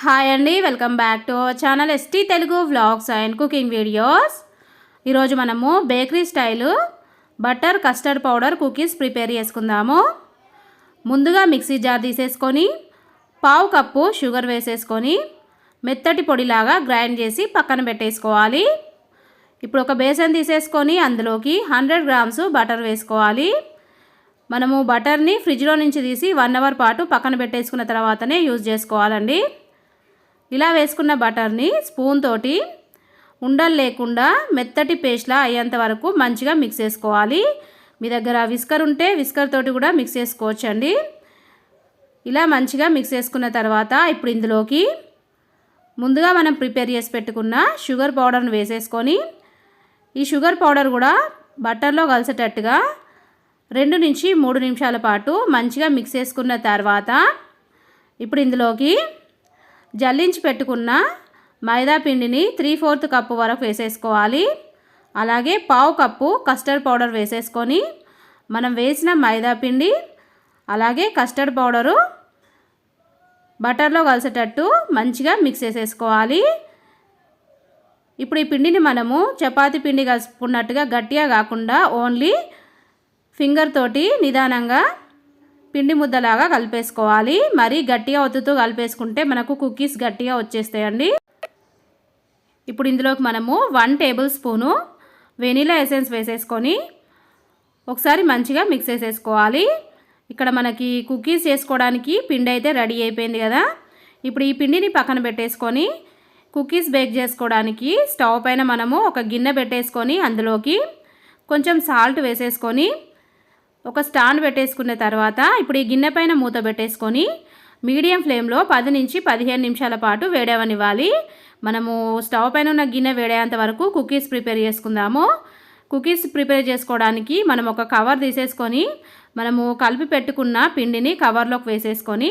Hi అండి, welcome back to our channel ST Telugu vlogs and cooking videos. ఈరోజు మనము bakery style butter custard powder cookies prepare చేసుకుందాము. ముందుగా mixie jar తీసేసుకొని పావు కప్పు షుగర్ వేసేసుకొని మెత్తటి పొడిలాగా గ్రైండ్ చేసి పక్కన పెట్టేసుకోవాలి. ఇప్పుడు ఒక బేసన్ తీసేసుకొని అందులోకి 100 గ్రామ్స్ బటర్ వేసుకోవాలి. మనము బటర్ని ఫ్రిడ్జ్లో నుంచి తీసి 1 అవర్ పాటు పక్కన పెట్టేసుకున్న తర్వాతనే యూజ్ చేసుకోవాలండి. ఇలా వేసుకున్న బటర్ని స్పూన్ తోటి ఉండలు లేకుండా మెత్తటి పేస్ట్లా అయ్యేంత వరకు మంచిగా మిక్స్ చేసుకోవాలి. మీ దగ్గర విస్కర్ ఉంటే విస్కర్ తోటి కూడా మిక్స్ చేసుకోవచ్చండి. ఇలా మంచిగా మిక్స్ చేసుకున్న తర్వాత ఇప్పుడు ఇందులోకి ముందుగా మనం ప్రిపేర్ చేసి పెట్టుకున్న షుగర్ పౌడర్ని వేసేసుకొని ఈ షుగర్ పౌడర్ కూడా బటర్లో కలిసేటట్టుగా 2 నుంచి 3 నిమిషాల పాటు మంచిగా మిక్స్ చేసుకున్న తర్వాత ఇప్పుడు ఇందులోకి జల్లించి పెట్టుకున్న మైదా పిండిని 3/4 కప్పు వరకు వేసేసుకోవాలి. అలాగే పావు కప్పు కస్టర్డ్ పౌడర్ వేసేసుకొని మనం వేసిన మైదా పిండి అలాగే కస్టర్డ్ పౌడరు బటర్లో కలిసేటట్టు మంచిగా మిక్స్ చేసేసుకోవాలి. ఇప్పుడు ఈ పిండిని మనము చపాతీ పిండి కలుపుకున్నట్టుగా గట్టిగా కాకుండా ఓన్లీ ఫింగర్ తోటి నిదానంగా పిండి ముద్దలాగా కలిపేసుకోవాలి. మరీ గట్టిగా ఒత్తుతూ కలిపేసుకుంటే మనకు కుకీస్ గట్టిగా వచ్చేస్తాయండి. ఇప్పుడు ఇందులోకి మనము 1 టేబుల్ స్పూను వెనిలా ఎసెన్స్ వేసేసుకొని ఒకసారి మంచిగా మిక్స్ చేసేసుకోవాలి. ఇక్కడ మనకి కుకీస్ చేసుకోవడానికి పిండి అయితే రెడీ అయిపోయింది కదా. ఇప్పుడు ఈ పిండిని పక్కన పెట్టేసుకొని కుకీస్ బేక్ చేసుకోవడానికి స్టవ్ పైన మనము ఒక గిన్నె పెట్టేసుకొని అందులోకి కొంచెం సాల్ట్ వేసేసుకొని ఒక స్టాండ్ పెట్టేసుకున్న తర్వాత ఇప్పుడు ఈ గిన్నె పైన మూత పెట్టేసుకొని మీడియం ఫ్లేమ్లో 10 నుంచి 15 నిమిషాల పాటు వేడవనివ్వాలి. మనము స్టవ్ పైన ఉన్న గిన్నె వేడేంత వరకు కుకీస్ ప్రిపేర్ చేసుకుందాము. కుకీస్ ప్రిపేర్ చేసుకోవడానికి మనం ఒక కవర్ తీసేసుకొని మనము కలిపి పెట్టుకున్న పిండిని కవర్లోకి వేసేసుకొని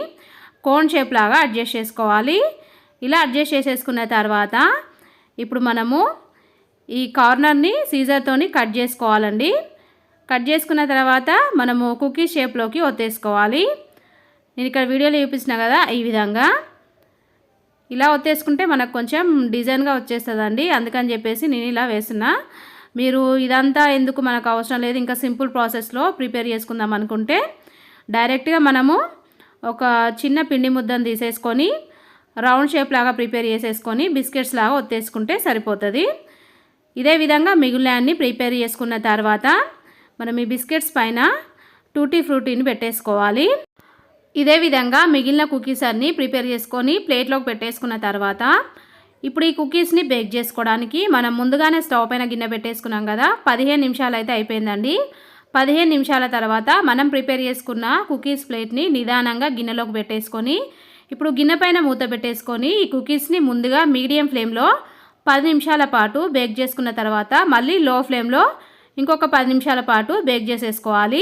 కోన్ షేప్ లాగా అడ్జస్ట్ చేసుకోవాలి. ఇలా అడ్జస్ట్ చేసేసుకున్న తర్వాత ఇప్పుడు మనము ఈ కార్నర్ని సీజర్తోని కట్ చేసుకోవాలండి. కట్ చేసుకున్న తర్వాత మనము కుకీస్ షేప్లోకి ఒత్తేసుకోవాలి. నేను ఇక్కడ వీడియోలో చూపిస్తున్నా కదా, ఈ విధంగా ఇలా ఒత్తేసుకుంటే మనకు కొంచెం డిజైన్గా వచ్చేస్తుందండి. అందుకని చెప్పేసి నేను ఇలా వేస్తున్నా. మీరు ఇదంతా ఎందుకు మనకు అవసరం లేదు, ఇంకా సింపుల్ ప్రాసెస్లో ప్రిపేర్ చేసుకుందాం అనుకుంటే డైరెక్ట్గా మనము ఒక చిన్న పిండి ముద్దను తీసేసుకొని రౌండ్ షేప్ లాగా ప్రిపేర్ చేసేసుకొని బిస్కెట్స్ లాగా ఒత్తేసుకుంటే సరిపోతుంది. ఇదే విధంగా మిగిలిన అన్ని ప్రిపేర్ చేసుకున్న తర్వాత మనం ఈ బిస్కెట్స్ పైన టూటీ ఫ్రూటీని పెట్టేసుకోవాలి. ఇదే విధంగా మిగిలిన కుకీస్ అన్నీ ప్రిపేర్ చేసుకొని ప్లేట్లోకి పెట్టేసుకున్న తర్వాత ఇప్పుడు ఈ కుకీస్ని బేక్ చేసుకోవడానికి మనం ముందుగానే స్టవ్ పైన గిన్నె పెట్టేసుకున్నాం కదా, 15 నిమిషాలు అయితే అయిపోయిందండి. 15 నిమిషాల తర్వాత మనం ప్రిపేర్ చేసుకున్న కుకీస్ ప్లేట్ని నిదానంగా గిన్నెలోకి పెట్టేసుకొని ఇప్పుడు గిన్నె పైన మూత పెట్టేసుకొని ఈ కుకీస్ని ముందుగా మీడియం ఫ్లేమ్లో 10 నిమిషాల పాటు బేక్ చేసుకున్న తర్వాత మళ్ళీ లో ఫ్లేమ్లో ఇంకొక 10 నిమిషాల పాటు బేక్ చేసేసుకోవాలి.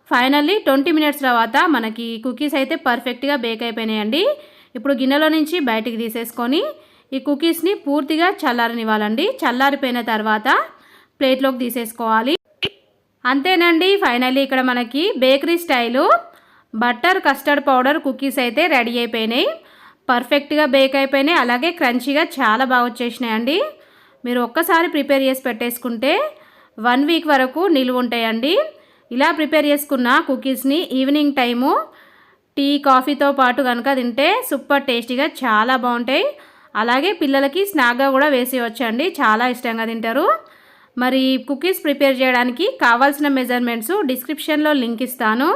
ఫైనల్లీ 20 మినిట్స్ తర్వాత మనకి కుకీస్ అయితే పర్ఫెక్ట్గా బేక్ అయిపోయినాయండి. ఇప్పుడు గిన్నెలో నుంచి బయటికి తీసేసుకొని ఈ కుకీస్ని పూర్తిగా చల్లారనివ్వాలండి. చల్లారిపోయిన తర్వాత ప్లేట్లోకి తీసేసుకోవాలి. అంతేనండి, ఫైనల్లీ ఇక్కడ మనకి bakery style butter custard powder cookies అయితే రెడీ అయిపోయినాయి. పర్ఫెక్ట్గా బేక్ అయిపోయినాయి, అలాగే క్రంచీగా చాలా బాగా వచ్చేసినాయండి. మీరు ఒక్కసారి ప్రిపేర్ చేసి పెట్టేసుకుంటే 1 వీక్ వరకు నిలువ ఉంటాయండి. ఇలా ప్రిపేర్ చేసుకున్న కుకీస్ని ఈవినింగ్ టైము టీ కాఫీతో పాటు కనుక తింటే సూపర్ టేస్టీగా చాలా బాగుంటాయి. అలాగే పిల్లలకి స్నాక్గా కూడా వేసేయచ్చండి, చాలా ఇష్టంగా తింటారు. మరి కుకీస్ ప్రిపేర్ చేయడానికి కావాల్సిన మెజర్మెంట్స్ డిస్క్రిప్షన్లో లింక్ ఇస్తాను,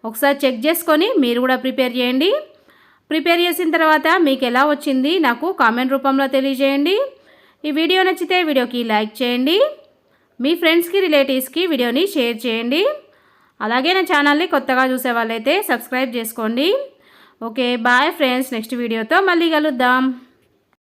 ఒకసారి చెక్ చేసుకొని మీరు కూడా ప్రిపేర్ చేయండి. ప్రిపేర్ చేసిన తర్వాత మీకు ఎలా వచ్చింది నాకు కామెంట్ రూపంలో తెలియజేయండి. ఈ వీడియో నచ్చితే వీడియోకి లైక్ చేయండి, మీ ఫ్రెండ్స్కి రిలేటివ్స్కి వీడియోని షేర్ చేయండి. అలాగే నా ఛానల్ని కొత్తగా చూసే వాళ్ళైతే సబ్స్క్రైబ్ చేసుకోండి. ఓకే, బాయ్ ఫ్రెండ్స్, నెక్స్ట్ వీడియోతో మళ్ళీ కలుద్దాం.